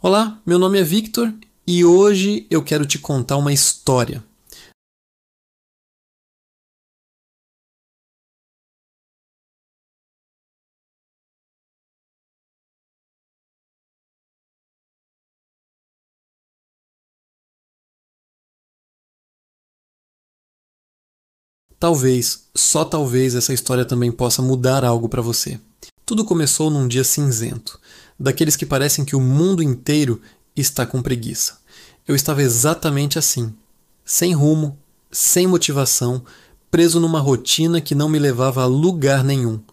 Olá, meu nome é Victor e hoje eu quero te contar uma história. Talvez, só talvez, essa história também possa mudar algo para você. Tudo começou num dia cinzento, daqueles que parecem que o mundo inteiro está com preguiça. Eu estava exatamente assim, sem rumo, sem motivação, preso numa rotina que não me levava a lugar nenhum.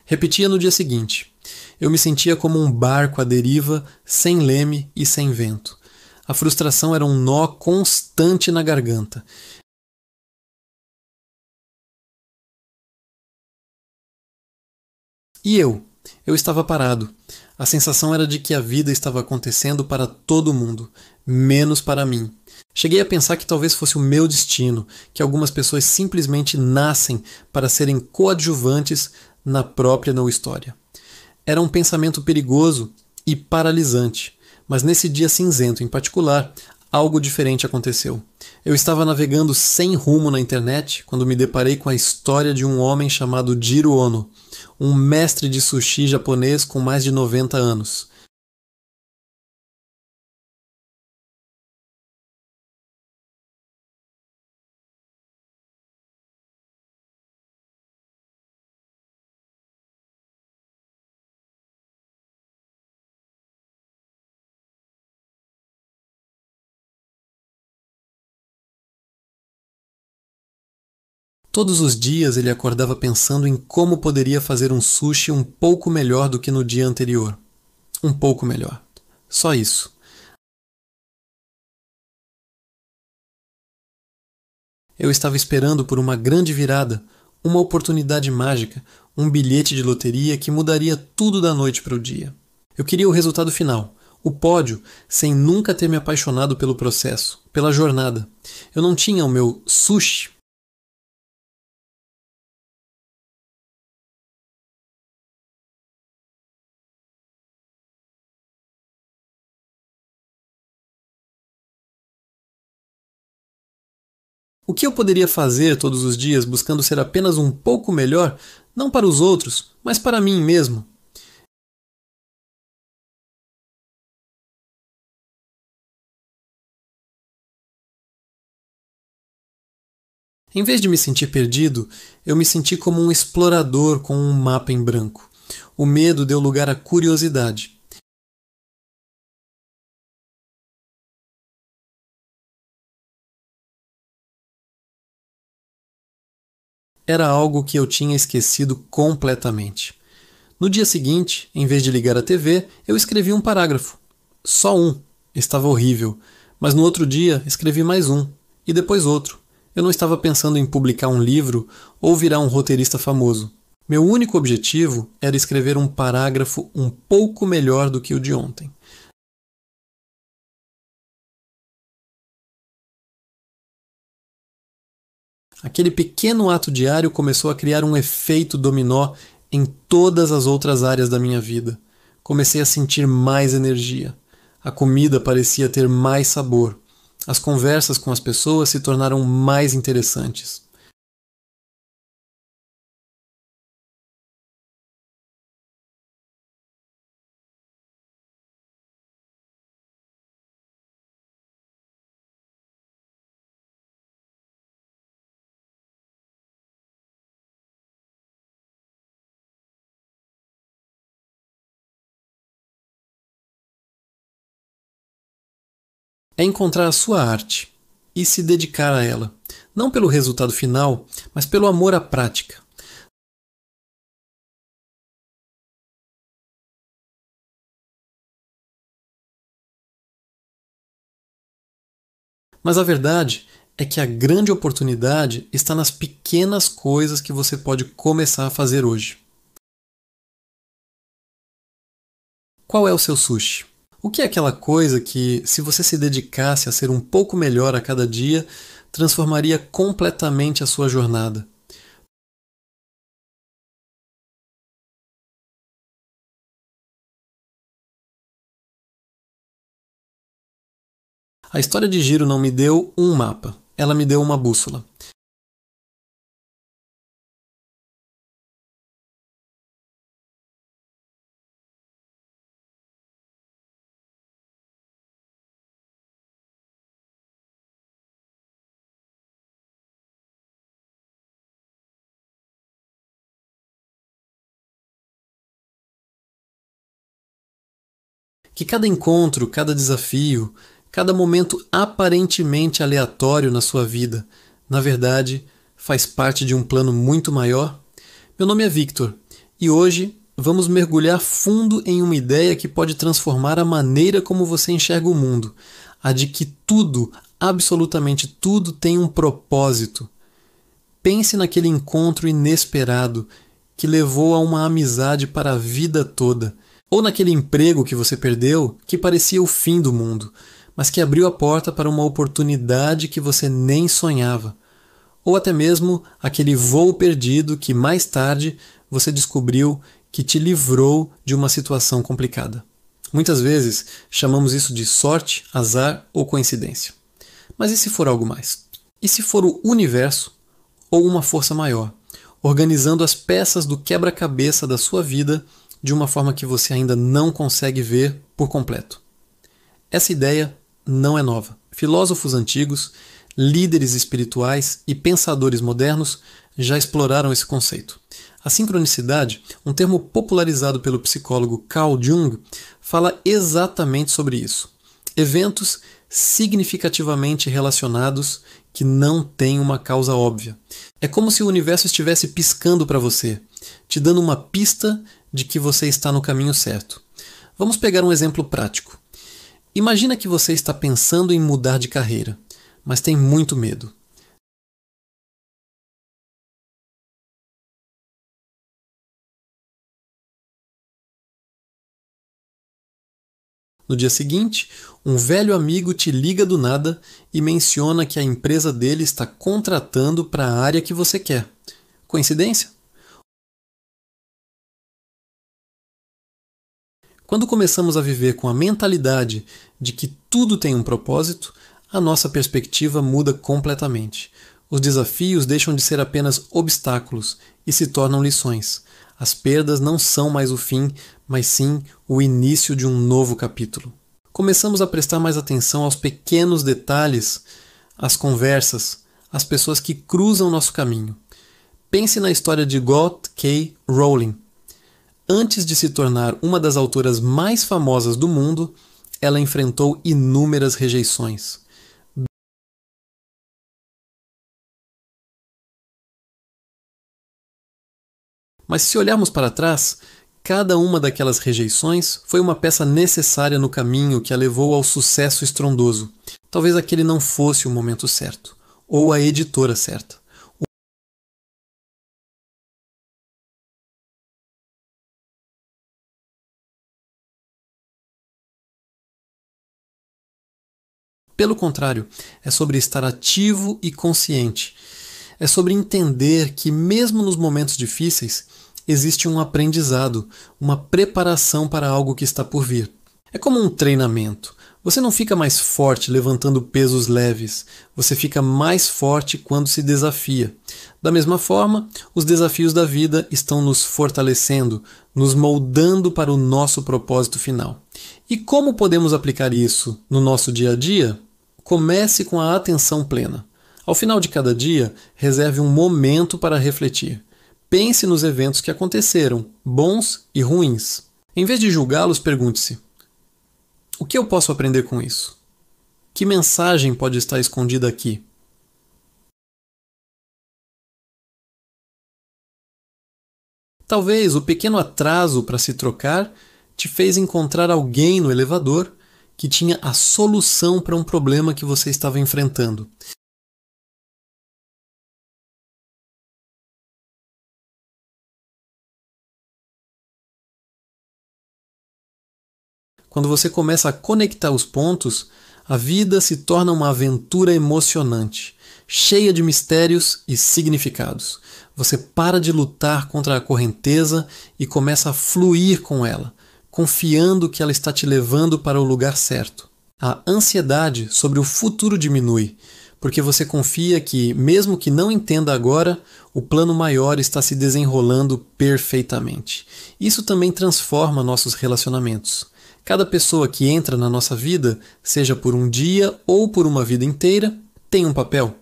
Repetia no dia seguinte. Eu me sentia como um barco à deriva, sem leme e sem vento. A frustração era um nó constante na garganta. E eu? Eu estava parado. A sensação era de que a vida estava acontecendo para todo mundo, menos para mim. Cheguei a pensar que talvez fosse o meu destino, que algumas pessoas simplesmente nascem para serem coadjuvantes na própria não história. Era um pensamento perigoso e paralisante, mas nesse dia cinzento em particular, algo diferente aconteceu. Eu estava navegando sem rumo na internet quando me deparei com a história de um homem chamado Jiro Ono, um mestre de sushi japonês com mais de 90 anos. Todos os dias ele acordava pensando em como poderia fazer um sushi um pouco melhor do que no dia anterior. Um pouco melhor. Só isso. Eu estava esperando por uma grande virada, uma oportunidade mágica, um bilhete de loteria que mudaria tudo da noite para o dia. Eu queria o resultado final, o pódio, sem nunca ter me apaixonado pelo processo, pela jornada. Eu não tinha o meu sushi. O que eu poderia fazer todos os dias buscando ser apenas um pouco melhor, não para os outros, mas para mim mesmo? Em vez de me sentir perdido, eu me senti como um explorador com um mapa em branco. O medo deu lugar à curiosidade. Era algo que eu tinha esquecido completamente. No dia seguinte, em vez de ligar a TV, eu escrevi um parágrafo. Só um. Estava horrível. Mas no outro dia, escrevi mais um. E depois outro. Eu não estava pensando em publicar um livro ou virar um roteirista famoso. Meu único objetivo era escrever um parágrafo um pouco melhor do que o de ontem. Aquele pequeno ato diário começou a criar um efeito dominó em todas as outras áreas da minha vida. Comecei a sentir mais energia. A comida parecia ter mais sabor. As conversas com as pessoas se tornaram mais interessantes. É encontrar a sua arte e se dedicar a ela, não pelo resultado final, mas pelo amor à prática. Mas a verdade é que a grande oportunidade está nas pequenas coisas que você pode começar a fazer hoje. Qual é o seu sushi? O que é aquela coisa que, se você se dedicasse a ser um pouco melhor a cada dia, transformaria completamente a sua jornada. A história de Jiro não me deu um mapa, ela me deu uma bússola. Que cada encontro, cada desafio, cada momento aparentemente aleatório na sua vida, na verdade, faz parte de um plano muito maior. Meu nome é Victor e hoje vamos mergulhar fundo em uma ideia que pode transformar a maneira como você enxerga o mundo, a de que tudo, absolutamente tudo, tem um propósito. Pense naquele encontro inesperado que levou a uma amizade para a vida toda. Ou naquele emprego que você perdeu que parecia o fim do mundo, mas que abriu a porta para uma oportunidade que você nem sonhava. Ou até mesmo aquele voo perdido que mais tarde você descobriu que te livrou de uma situação complicada. Muitas vezes chamamos isso de sorte, azar ou coincidência. Mas e se for algo mais? E se for o universo ou uma força maior, organizando as peças do quebra-cabeça da sua vida de uma forma que você ainda não consegue ver por completo? Essa ideia não é nova. Filósofos antigos, líderes espirituais e pensadores modernos já exploraram esse conceito. A sincronicidade, um termo popularizado pelo psicólogo Carl Jung, fala exatamente sobre isso. Eventos significativamente relacionados que não têm uma causa óbvia. É como se o universo estivesse piscando para você, te dando uma pista de que você está no caminho certo. Vamos pegar um exemplo prático. Imagina que você está pensando em mudar de carreira, mas tem muito medo. No dia seguinte, um velho amigo te liga do nada e menciona que a empresa dele está contratando para a área que você quer. Coincidência? Quando começamos a viver com a mentalidade de que tudo tem um propósito, a nossa perspectiva muda completamente. Os desafios deixam de ser apenas obstáculos e se tornam lições. As perdas não são mais o fim, mas sim o início de um novo capítulo. Começamos a prestar mais atenção aos pequenos detalhes, às conversas, às pessoas que cruzam nosso caminho. Pense na história de J.K. Rowling. Antes de se tornar uma das autoras mais famosas do mundo, ela enfrentou inúmeras rejeições. Mas se olharmos para trás, cada uma daquelas rejeições foi uma peça necessária no caminho que a levou ao sucesso estrondoso. Talvez aquele não fosse o momento certo, ou a editora certa. Pelo contrário, é sobre estar ativo e consciente. É sobre entender que, mesmo nos momentos difíceis, existe um aprendizado, uma preparação para algo que está por vir. É como um treinamento. Você não fica mais forte levantando pesos leves, você fica mais forte quando se desafia. Da mesma forma, os desafios da vida estão nos fortalecendo, nos moldando para o nosso propósito final. E como podemos aplicar isso no nosso dia a dia? Comece com a atenção plena. Ao final de cada dia, reserve um momento para refletir. Pense nos eventos que aconteceram, bons e ruins. Em vez de julgá-los, pergunte-se: o que eu posso aprender com isso? Que mensagem pode estar escondida aqui? Talvez o pequeno atraso para se trocar te fez encontrar alguém no elevador que tinha a solução para um problema que você estava enfrentando. Quando você começa a conectar os pontos, A vida se torna uma aventura emocionante, cheia de mistérios e significados. Você para de lutar contra a correnteza e começa a fluir com ela, confiando que ela está te levando para o lugar certo. A ansiedade sobre o futuro diminui, porque você confia que, mesmo que não entenda agora, o plano maior está se desenrolando perfeitamente. Isso também transforma nossos relacionamentos. Cada pessoa que entra na nossa vida, seja por um dia ou por uma vida inteira, tem um papel.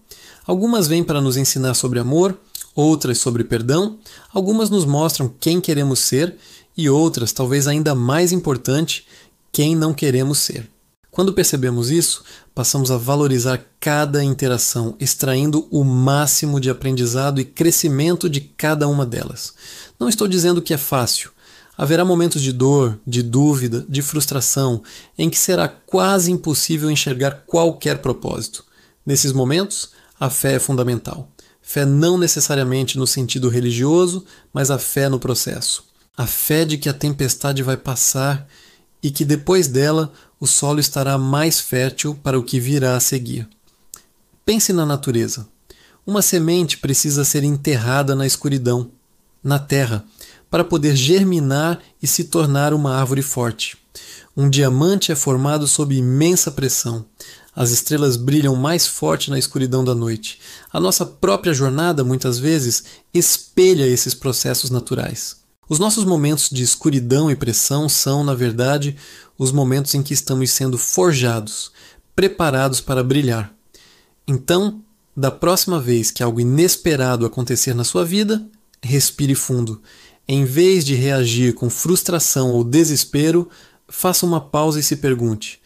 Algumas vêm para nos ensinar sobre amor, outras sobre perdão, algumas nos mostram quem queremos ser e outras, talvez ainda mais importante, quem não queremos ser. Quando percebemos isso, passamos a valorizar cada interação, extraindo o máximo de aprendizado e crescimento de cada uma delas. Não estou dizendo que é fácil. Haverá momentos de dor, de dúvida, de frustração, em que será quase impossível enxergar qualquer propósito. Nesses momentos, a fé é fundamental. Fé não necessariamente no sentido religioso, mas a fé no processo. A fé de que a tempestade vai passar e que depois dela o solo estará mais fértil para o que virá a seguir. Pense na natureza. Uma semente precisa ser enterrada na escuridão, na terra, para poder germinar e se tornar uma árvore forte. Um diamante é formado sob imensa pressão. As estrelas brilham mais forte na escuridão da noite. A nossa própria jornada, muitas vezes, espelha esses processos naturais. Os nossos momentos de escuridão e pressão são, na verdade, os momentos em que estamos sendo forjados, preparados para brilhar. Então, da próxima vez que algo inesperado acontecer na sua vida, respire fundo. Em vez de reagir com frustração ou desespero, faça uma pausa e se pergunte: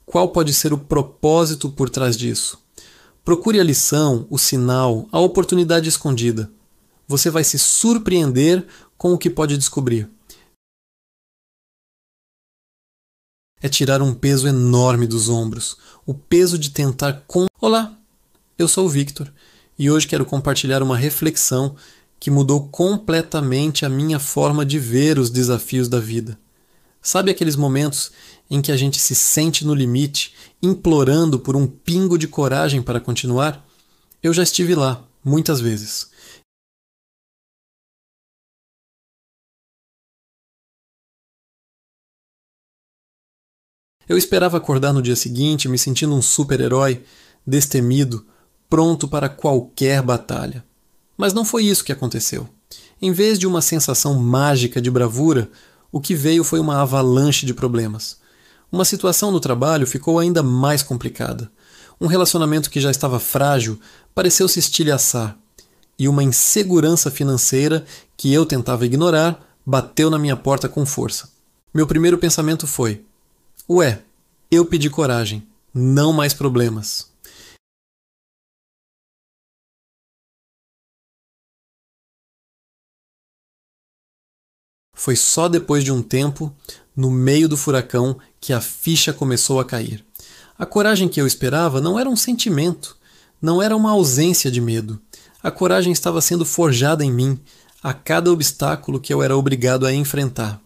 qual pode ser o propósito por trás disso? Procure a lição, o sinal, a oportunidade escondida. Você vai se surpreender com o que pode descobrir. É tirar um peso enorme dos ombros, o peso de tentar Olá, eu sou o Victor e hoje quero compartilhar uma reflexão que mudou completamente a minha forma de ver os desafios da vida. Sabe aqueles momentos em que a gente se sente no limite, implorando por um pingo de coragem para continuar? Eu já estive lá, muitas vezes. Eu esperava acordar no dia seguinte me sentindo um super-herói, destemido, pronto para qualquer batalha. Mas não foi isso que aconteceu. Em vez de uma sensação mágica de bravura, o que veio foi uma avalanche de problemas. Uma situação no trabalho ficou ainda mais complicada. Um relacionamento que já estava frágil pareceu se estilhaçar. E uma insegurança financeira que eu tentava ignorar bateu na minha porta com força. Meu primeiro pensamento foi: ué, eu pedi coragem, não mais problemas. Foi só depois de um tempo, no meio do furacão, que a ficha começou a cair. A coragem que eu esperava não era um sentimento, não era uma ausência de medo. A coragem estava sendo forjada em mim a cada obstáculo que eu era obrigado a enfrentar.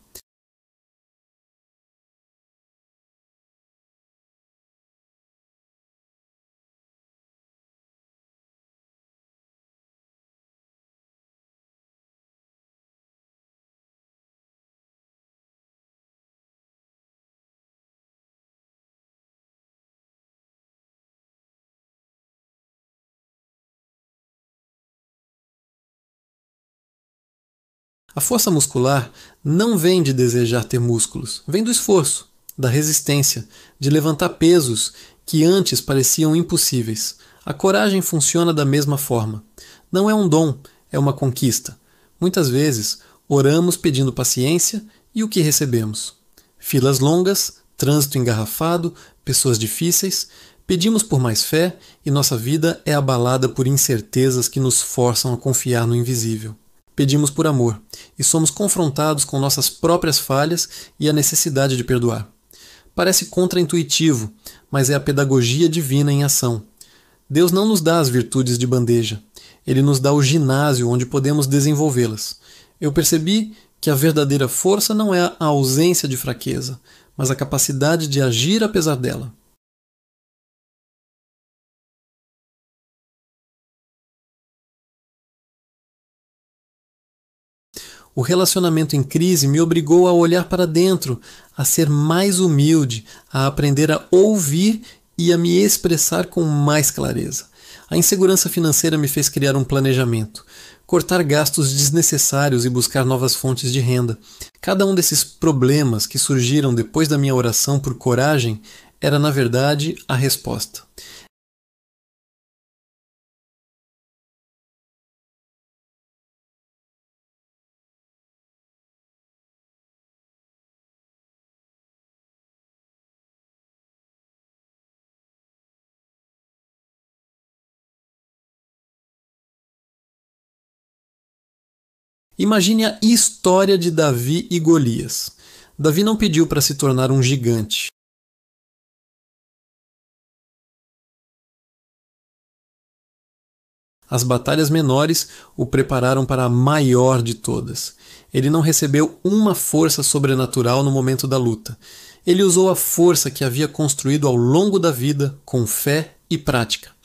A força muscular não vem de desejar ter músculos, vem do esforço, da resistência, de levantar pesos que antes pareciam impossíveis. A coragem funciona da mesma forma. Não é um dom, é uma conquista. Muitas vezes, oramos pedindo paciência e o que recebemos? Filas longas, trânsito engarrafado, pessoas difíceis. Pedimos por mais fé e nossa vida é abalada por incertezas que nos forçam a confiar no invisível. Pedimos por amor e somos confrontados com nossas próprias falhas e a necessidade de perdoar. Parece contraintuitivo, mas é a pedagogia divina em ação. Deus não nos dá as virtudes de bandeja. Ele nos dá o ginásio onde podemos desenvolvê-las. Eu percebi que a verdadeira força não é a ausência de fraqueza, mas a capacidade de agir apesar dela. O relacionamento em crise me obrigou a olhar para dentro, a ser mais humilde, a aprender a ouvir e a me expressar com mais clareza. A insegurança financeira me fez criar um planejamento, cortar gastos desnecessários e buscar novas fontes de renda. Cada um desses problemas que surgiram depois da minha oração por coragem era, na verdade, a resposta. Imagine a história de Davi e Golias. Davi não pediu para se tornar um gigante. As batalhas menores o prepararam para a maior de todas. Ele não recebeu uma força sobrenatural no momento da luta. Ele usou a força que havia construído ao longo da vida com fé e prática.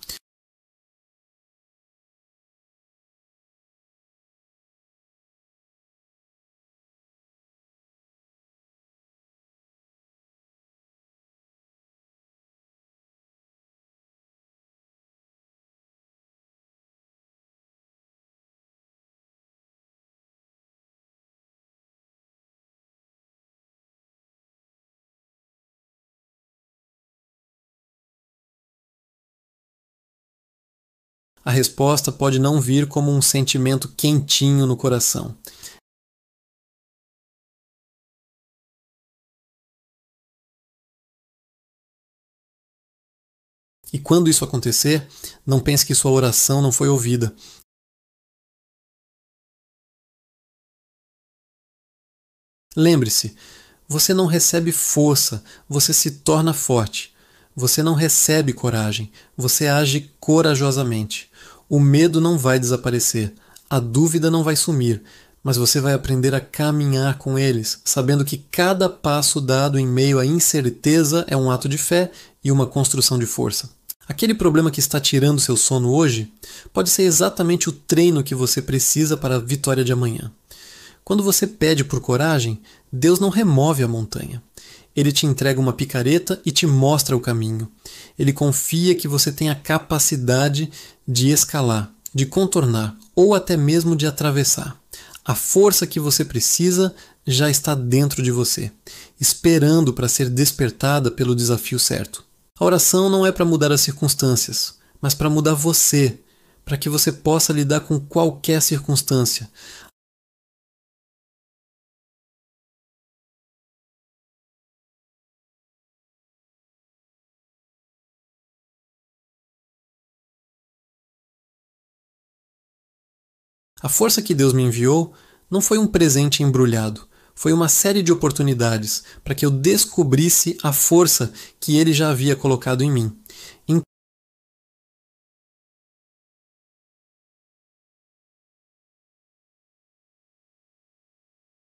A resposta pode não vir como um sentimento quentinho no coração. E quando isso acontecer, não pense que sua oração não foi ouvida. Lembre-se, você não recebe força, você se torna forte. Você não recebe coragem, você age corajosamente. O medo não vai desaparecer, a dúvida não vai sumir, mas você vai aprender a caminhar com eles, sabendo que cada passo dado em meio à incerteza é um ato de fé e uma construção de força. Aquele problema que está tirando seu sono hoje pode ser exatamente o treino que você precisa para a vitória de amanhã. Quando você pede por coragem, Deus não remove a montanha. Ele te entrega uma picareta e te mostra o caminho. Ele confia que você tem a capacidade de escalar, de contornar ou até mesmo de atravessar. A força que você precisa já está dentro de você, esperando para ser despertada pelo desafio certo. A oração não é para mudar as circunstâncias, mas para mudar você, para que você possa lidar com qualquer circunstância. A força que Deus me enviou não foi um presente embrulhado, foi uma série de oportunidades para que eu descobrisse a força que Ele já havia colocado em mim.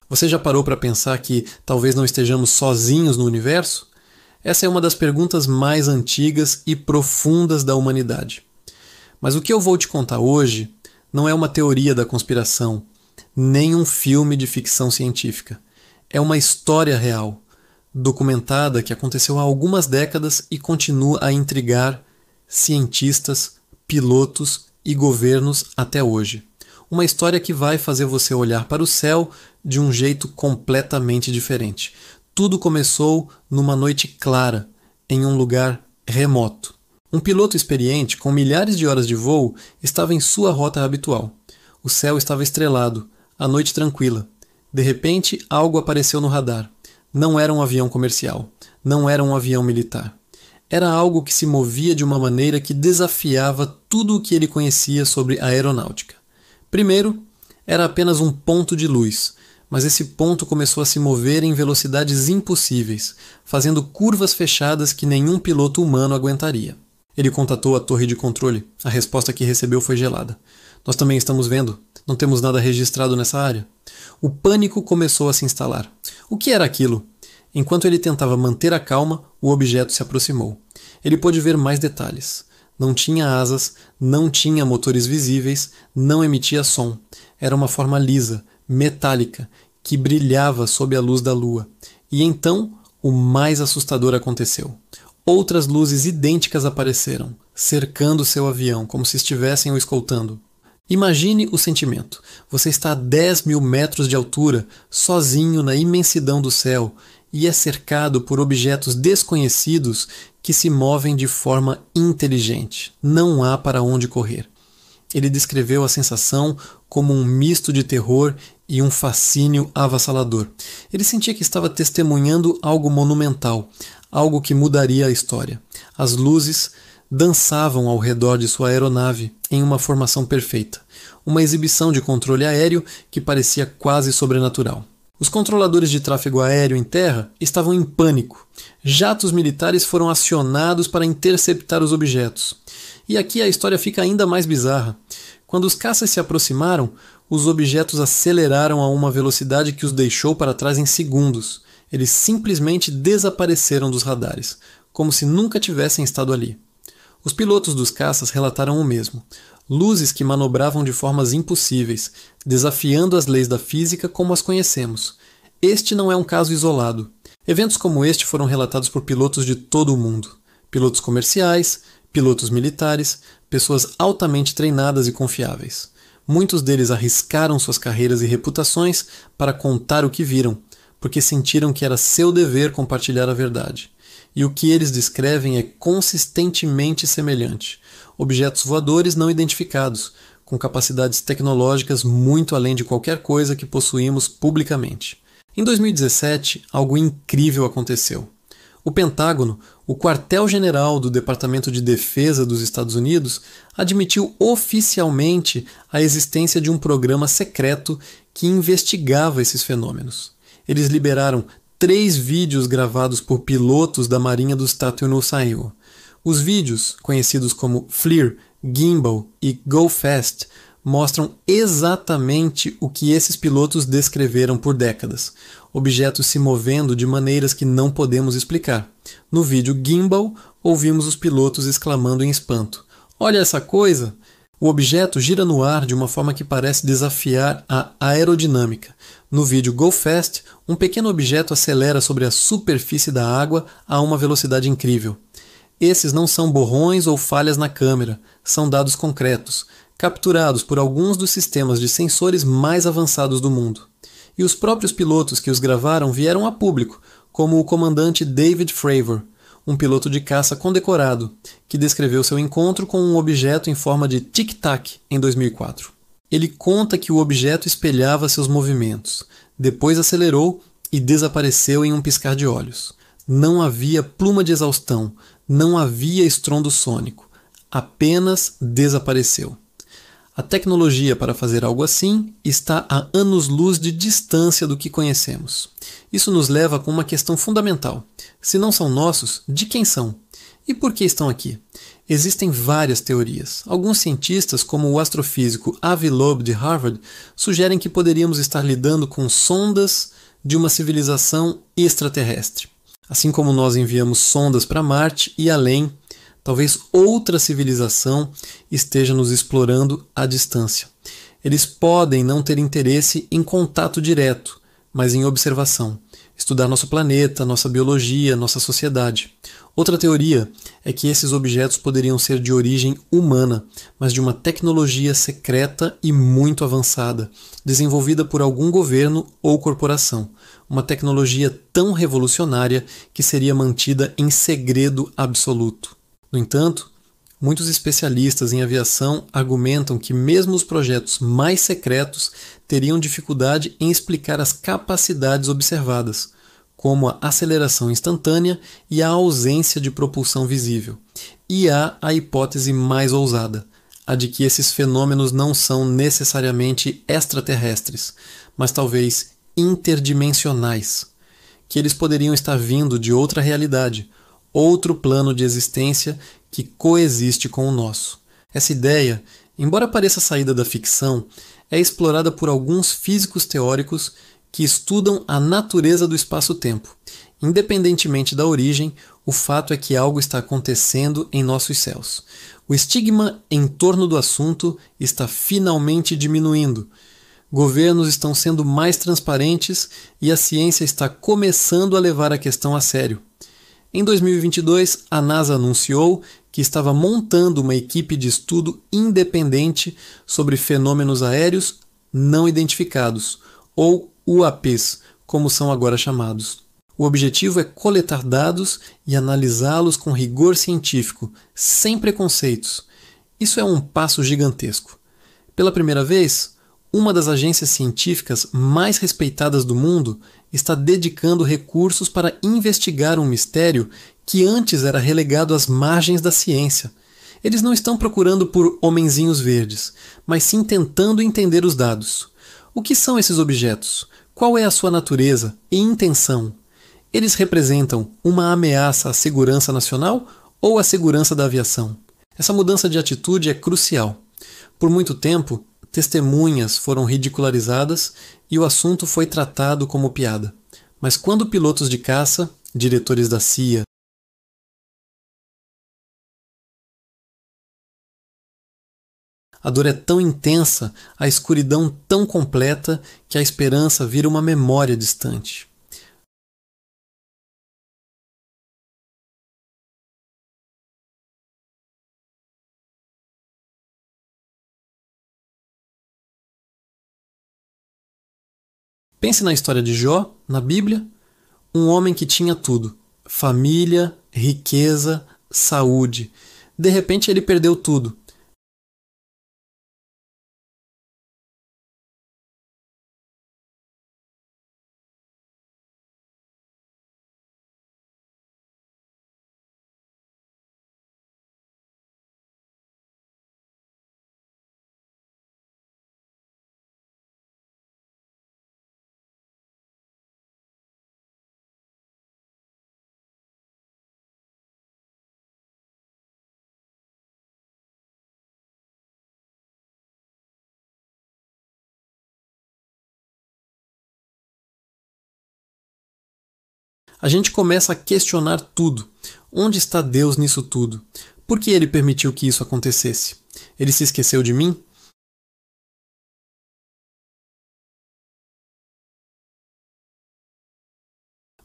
Você já parou para pensar que talvez não estejamos sozinhos no universo? Essa é uma das perguntas mais antigas e profundas da humanidade. Mas o que eu vou te contar hoje não é uma teoria da conspiração, nem um filme de ficção científica. É uma história real, documentada, que aconteceu há algumas décadas e continua a intrigar cientistas, pilotos e governos até hoje. Uma história que vai fazer você olhar para o céu de um jeito completamente diferente. Tudo começou numa noite clara, em um lugar remoto. Um piloto experiente, com milhares de horas de voo, estava em sua rota habitual. O céu estava estrelado, a noite tranquila. De repente, algo apareceu no radar. Não era um avião comercial, não era um avião militar. Era algo que se movia de uma maneira que desafiava tudo o que ele conhecia sobre aeronáutica. Primeiro, era apenas um ponto de luz, mas esse ponto começou a se mover em velocidades impossíveis, fazendo curvas fechadas que nenhum piloto humano aguentaria. Ele contatou a torre de controle. A resposta que recebeu foi gelada. Nós também estamos vendo. Não temos nada registrado nessa área. O pânico começou a se instalar. O que era aquilo? Enquanto ele tentava manter a calma, o objeto se aproximou. Ele pôde ver mais detalhes. Não tinha asas, não tinha motores visíveis, não emitia som. Era uma forma lisa, metálica, que brilhava sob a luz da lua. E então, o mais assustador aconteceu. Outras luzes idênticas apareceram, cercando seu avião, como se estivessem o escoltando. Imagine o sentimento. Você está a 10 mil metros de altura, sozinho na imensidão do céu, e é cercado por objetos desconhecidos que se movem de forma inteligente. Não há para onde correr. Ele descreveu a sensação como um misto de terror e um fascínio avassalador. Ele sentia que estava testemunhando algo monumental, algo que mudaria a história. As luzes dançavam ao redor de sua aeronave em uma formação perfeita, uma exibição de controle aéreo que parecia quase sobrenatural. Os controladores de tráfego aéreo em terra estavam em pânico. Jatos militares foram acionados para interceptar os objetos. E aqui a história fica ainda mais bizarra. Quando os caças se aproximaram, os objetos aceleraram a uma velocidade que os deixou para trás em segundos. Eles simplesmente desapareceram dos radares, como se nunca tivessem estado ali. Os pilotos dos caças relataram o mesmo. Luzes que manobravam de formas impossíveis, desafiando as leis da física como as conhecemos. Este não é um caso isolado. Eventos como este foram relatados por pilotos de todo o mundo. Pilotos comerciais, pilotos militares, pessoas altamente treinadas e confiáveis. Muitos deles arriscaram suas carreiras e reputações para contar o que viram, porque sentiram que era seu dever compartilhar a verdade. E o que eles descrevem é consistentemente semelhante. Objetos voadores não identificados, com capacidades tecnológicas muito além de qualquer coisa que possuímos publicamente. Em 2017, algo incrível aconteceu. O Pentágono, o quartel-general do Departamento de Defesa dos Estados Unidos, admitiu oficialmente a existência de um programa secreto que investigava esses fenômenos. Eles liberaram 3 vídeos gravados por pilotos da Marinha do Estados. Os vídeos, conhecidos como FLIR, Gimbal e Go Fast, mostram exatamente o que esses pilotos descreveram por décadas. Objetos se movendo de maneiras que não podemos explicar. No vídeo Gimbal, ouvimos os pilotos exclamando em espanto: "Olha essa coisa!" O objeto gira no ar de uma forma que parece desafiar a aerodinâmica. No vídeo Go Fast, um pequeno objeto acelera sobre a superfície da água a uma velocidade incrível. Esses não são borrões ou falhas na câmera, são dados concretos, capturados por alguns dos sistemas de sensores mais avançados do mundo. E os próprios pilotos que os gravaram vieram a público, como o comandante David Fravor, um piloto de caça condecorado, que descreveu seu encontro com um objeto em forma de tic-tac em 2004. Ele conta que o objeto espelhava seus movimentos, depois acelerou e desapareceu em um piscar de olhos. Não havia pluma de exaustão, não havia estrondo sônico, apenas desapareceu. A tecnologia para fazer algo assim está a anos-luz de distância do que conhecemos. Isso nos leva a uma questão fundamental. Se não são nossos, de quem são? E por que estão aqui? Existem várias teorias. Alguns cientistas, como o astrofísico Avi Loeb de Harvard, sugerem que poderíamos estar lidando com sondas de uma civilização extraterrestre. Assim como nós enviamos sondas para Marte e além, talvez outra civilização esteja nos explorando à distância. Eles podem não ter interesse em contato direto, mas em observação, estudar nosso planeta, nossa biologia, nossa sociedade. Outra teoria é que esses objetos poderiam ser de origem humana, mas de uma tecnologia secreta e muito avançada, desenvolvida por algum governo ou corporação. Uma tecnologia tão revolucionária que seria mantida em segredo absoluto. No entanto, muitos especialistas em aviação argumentam que mesmo os projetos mais secretos teriam dificuldade em explicar as capacidades observadas, como a aceleração instantânea e a ausência de propulsão visível. E há a hipótese mais ousada, a de que esses fenômenos não são necessariamente extraterrestres, mas talvez interdimensionais, que eles poderiam estar vindo de outra realidade, outro plano de existência que coexiste com o nosso. Essa ideia, embora pareça saída da ficção, é explorada por alguns físicos teóricos que estudam a natureza do espaço-tempo. Independentemente da origem, o fato é que algo está acontecendo em nossos céus. O estigma em torno do assunto está finalmente diminuindo. Governos estão sendo mais transparentes e a ciência está começando a levar a questão a sério. Em 2022, a NASA anunciou que estava montando uma equipe de estudo independente sobre fenômenos aéreos não identificados, ou UAPs, como são agora chamados. O objetivo é coletar dados e analisá-los com rigor científico, sem preconceitos. Isso é um passo gigantesco. Pela primeira vez, uma das agências científicas mais respeitadas do mundo está dedicando recursos para investigar um mistério que antes era relegado às margens da ciência. Eles não estão procurando por homenzinhos verdes, mas sim tentando entender os dados. O que são esses objetos? Qual é a sua natureza e intenção? Eles representam uma ameaça à segurança nacional ou à segurança da aviação? Essa mudança de atitude é crucial. Por muito tempo, testemunhas foram ridicularizadas e o assunto foi tratado como piada. Mas quando pilotos de caça, diretores da CIA, a dor é tão intensa, a escuridão tão completa, que a esperança vira uma memória distante. Pense na história de Jó, na Bíblia, um homem que tinha tudo: família, riqueza, saúde. De repente ele perdeu tudo. A gente começa a questionar tudo. Onde está Deus nisso tudo? Por que ele permitiu que isso acontecesse? Ele se esqueceu de mim?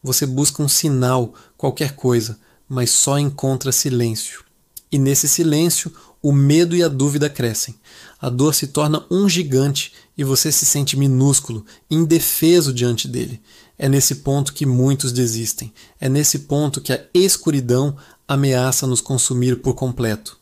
Você busca um sinal, qualquer coisa, mas só encontra silêncio. E nesse silêncio, o medo e a dúvida crescem. A dor se torna um gigante e você se sente minúsculo, indefeso diante dele. É nesse ponto que muitos desistem. É nesse ponto que a escuridão ameaça nos consumir por completo.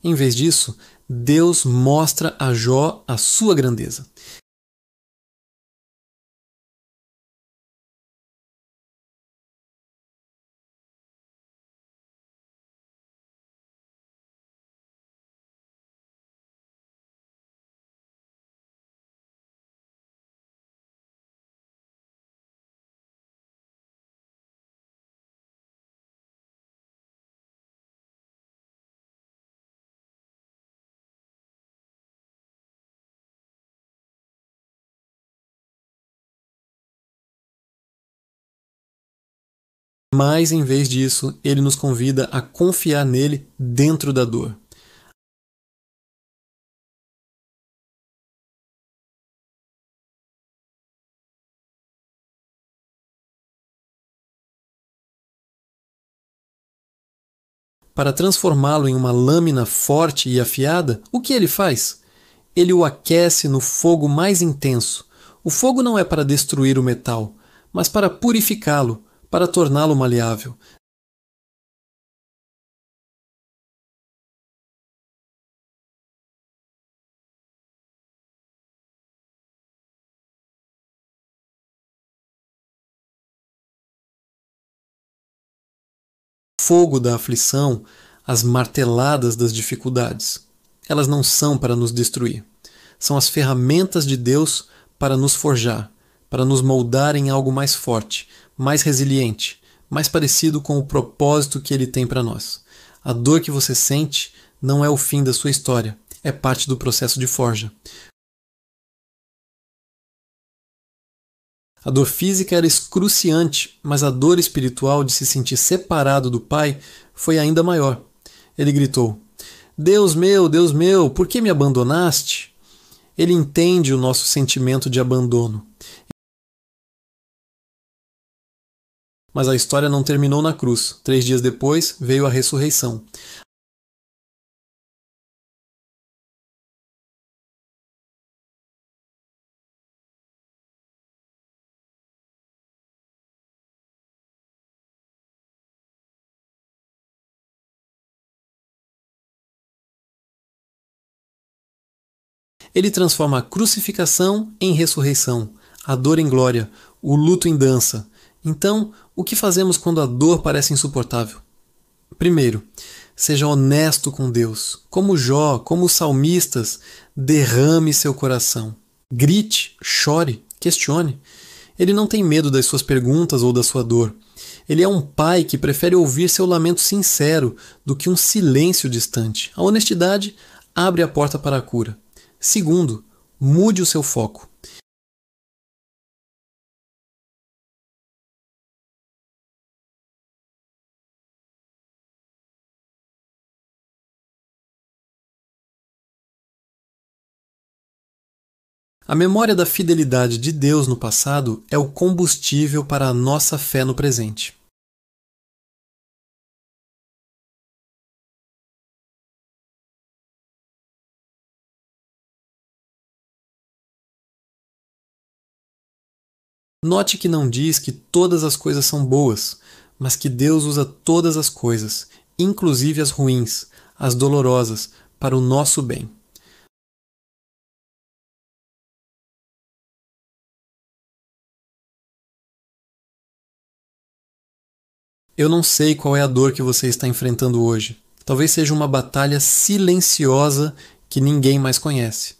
Em vez disso, Deus mostra a Jó a sua grandeza. Mas, em vez disso, ele nos convida a confiar nele dentro da dor. Para transformá-lo em uma lâmina forte e afiada, o que ele faz? Ele o aquece no fogo mais intenso. O fogo não é para destruir o metal, mas para purificá-lo, para torná-lo maleável. O fogo da aflição, as marteladas das dificuldades. Elas não são para nos destruir. São as ferramentas de Deus para nos forjar, para nos moldar em algo mais forte, mais resiliente, mais parecido com o propósito que Ele tem para nós. A dor que você sente não é o fim da sua história, é parte do processo de forja. A dor física era excruciante, mas a dor espiritual de se sentir separado do Pai foi ainda maior. Ele gritou: Deus meu, por que me abandonaste? Ele entende o nosso sentimento de abandono. Mas a história não terminou na cruz. 3 dias depois veio a ressurreição. Ele transforma a crucificação em ressurreição, a dor em glória, o luto em dança. Então, o que fazemos quando a dor parece insuportável? Primeiro, seja honesto com Deus. Como Jó, como os salmistas, derrame seu coração. Grite, chore, questione. Ele não tem medo das suas perguntas ou da sua dor. Ele é um pai que prefere ouvir seu lamento sincero do que um silêncio distante. A honestidade abre a porta para a cura. Segundo, mude o seu foco. A memória da fidelidade de Deus no passado é o combustível para a nossa fé no presente. Note que não diz que todas as coisas são boas, mas que Deus usa todas as coisas, inclusive as ruins, as dolorosas, para o nosso bem. Eu não sei qual é a dor que você está enfrentando hoje. Talvez seja uma batalha silenciosa que ninguém mais conhece.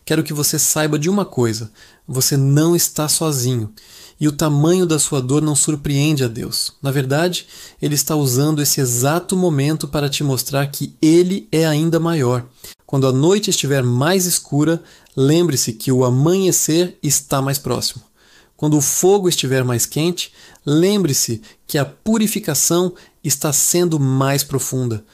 Quero que você saiba de uma coisa: você não está sozinho. E o tamanho da sua dor não surpreende a Deus. Na verdade, Ele está usando esse exato momento para te mostrar que Ele é ainda maior. Quando a noite estiver mais escura, lembre-se que o amanhecer está mais próximo. Quando o fogo estiver mais quente, lembre-se que a purificação está sendo mais profunda.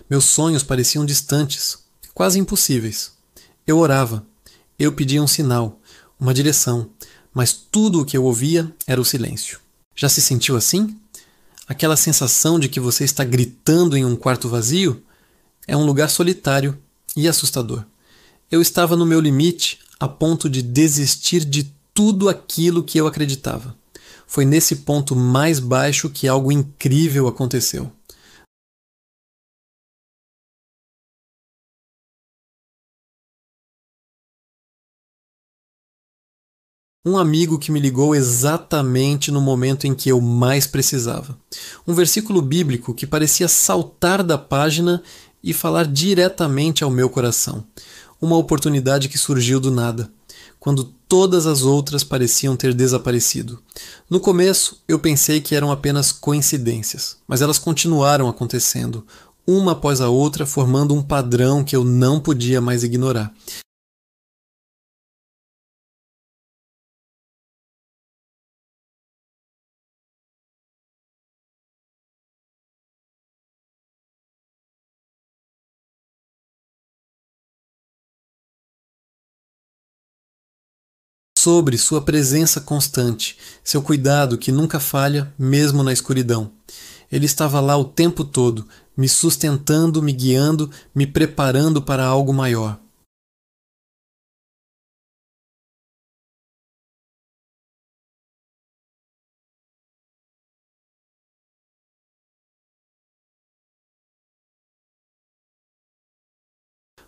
Meus sonhos pareciam distantes, quase impossíveis. Eu orava, eu pedia um sinal, uma direção, mas tudo o que eu ouvia era o silêncio. Já se sentiu assim? Aquela sensação de que você está gritando em um quarto vazio? É um lugar solitário e assustador. Eu estava no meu limite, a ponto de desistir de tudo aquilo que eu acreditava. Foi nesse ponto mais baixo que algo incrível aconteceu. Um amigo que me ligou exatamente no momento em que eu mais precisava. Um versículo bíblico que parecia saltar da página e falar diretamente ao meu coração. Uma oportunidade que surgiu do nada. quando todas as outras pareciam ter desaparecido. No começo, eu pensei que eram apenas coincidências, mas elas continuaram acontecendo, uma após a outra, formando um padrão que eu não podia mais ignorar. Sobre sua presença constante, seu cuidado que nunca falha, mesmo na escuridão. Ele estava lá o tempo todo, me sustentando, me guiando, me preparando para algo maior.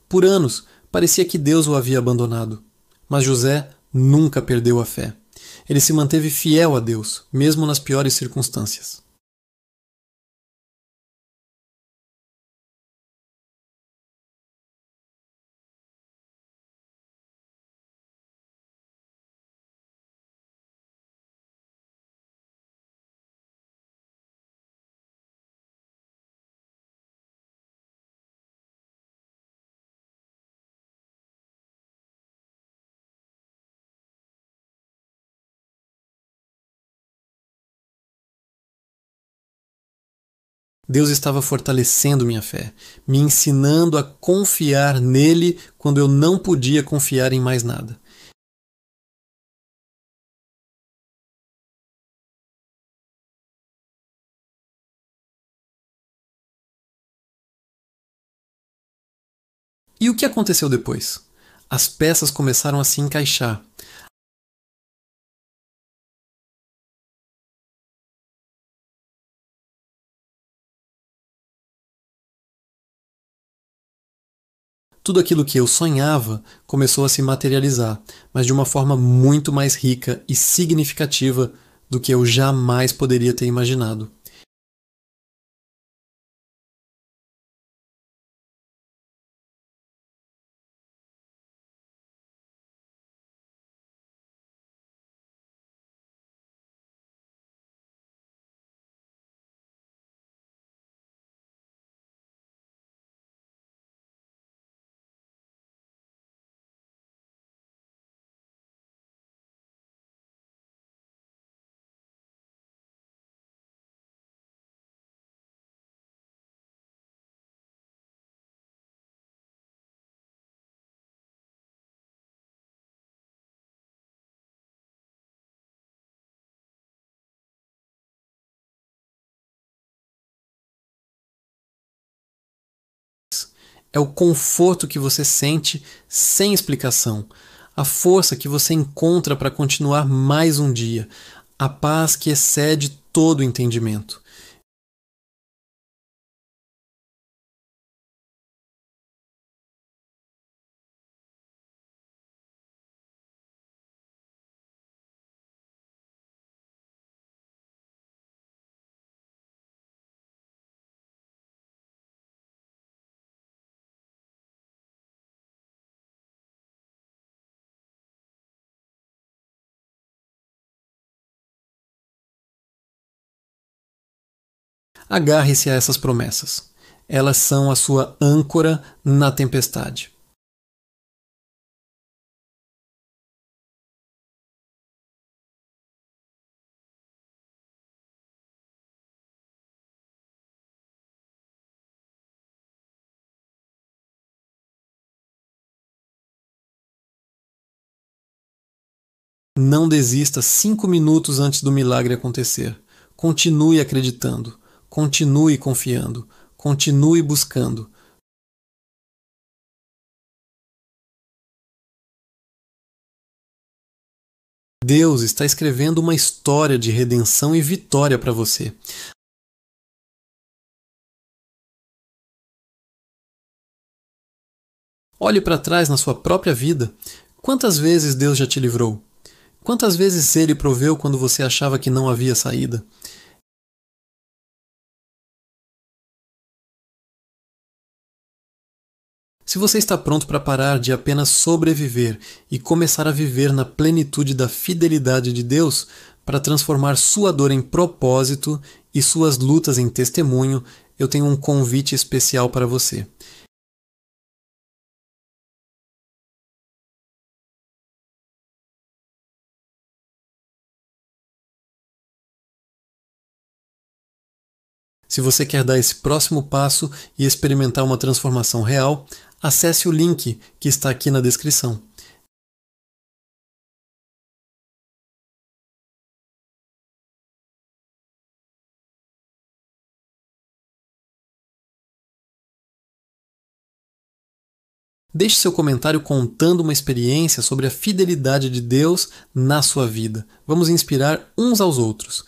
Por anos, parecia que Deus o havia abandonado. Mas José nunca perdeu a fé. Ele se manteve fiel a Deus, mesmo nas piores circunstâncias. Deus estava fortalecendo minha fé, me ensinando a confiar nele quando eu não podia confiar em mais nada. E o que aconteceu depois? As peças começaram a se encaixar. Tudo aquilo que eu sonhava começou a se materializar, mas de uma forma muito mais rica e significativa do que eu jamais poderia ter imaginado. É o conforto que você sente sem explicação, a força que você encontra para continuar mais um dia, a paz que excede todo entendimento. Agarre-se a essas promessas. Elas são a sua âncora na tempestade. Não desista 5 minutos antes do milagre acontecer. Continue acreditando. Continue confiando. Continue buscando. Deus está escrevendo uma história de redenção e vitória para você. Olhe para trás na sua própria vida. Quantas vezes Deus já te livrou? Quantas vezes Ele proveu quando você achava que não havia saída? Se você está pronto para parar de apenas sobreviver e começar a viver na plenitude da fidelidade de Deus, para transformar sua dor em propósito e suas lutas em testemunho, eu tenho um convite especial para você. Se você quer dar esse próximo passo e experimentar uma transformação real, acesse o link que está aqui na descrição. Deixe seu comentário contando uma experiência sobre a fidelidade de Deus na sua vida. Vamos inspirar uns aos outros.